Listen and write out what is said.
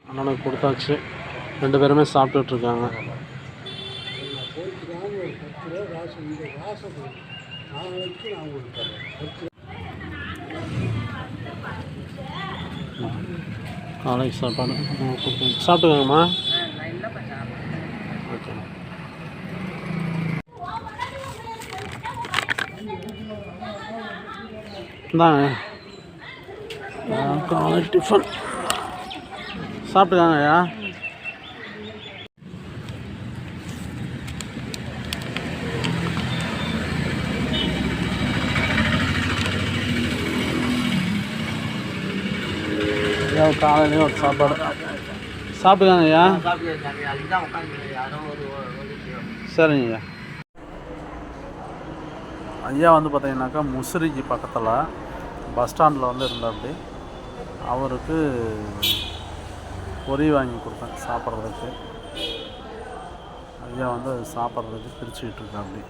அண்ணனுக்கு கொடுத்தாச்சு. 2 பேருமே சாப்பிட்டுட்ருக்காங்க. காலை சாப்பாடு சாப்பிட்டுக்கோங்கம்மா. ஓகே. இந்தாங்க காலை டிஃபன் சாப்பிட்டுக்காங்க ஐயா. காலையிலேயும் ஒரு சாப்பாடு சாப்பிட்டுக்காங்க ஐயா. சரிங்க ஐயா. ஐயா வந்து பார்த்தீங்கன்னாக்கா முசிறிக்கு பக்கத்தில் பஸ் ஸ்டாண்டில் வந்து இருந்தாப்படி. அவருக்கு பொரி வாங்கி கொடுத்தேன் சாப்பிட்றதுக்கு. ஐயா வந்து சாப்பிட்றதுக்கு பிரிச்சுக்கிட்டு இருக்காப்படி.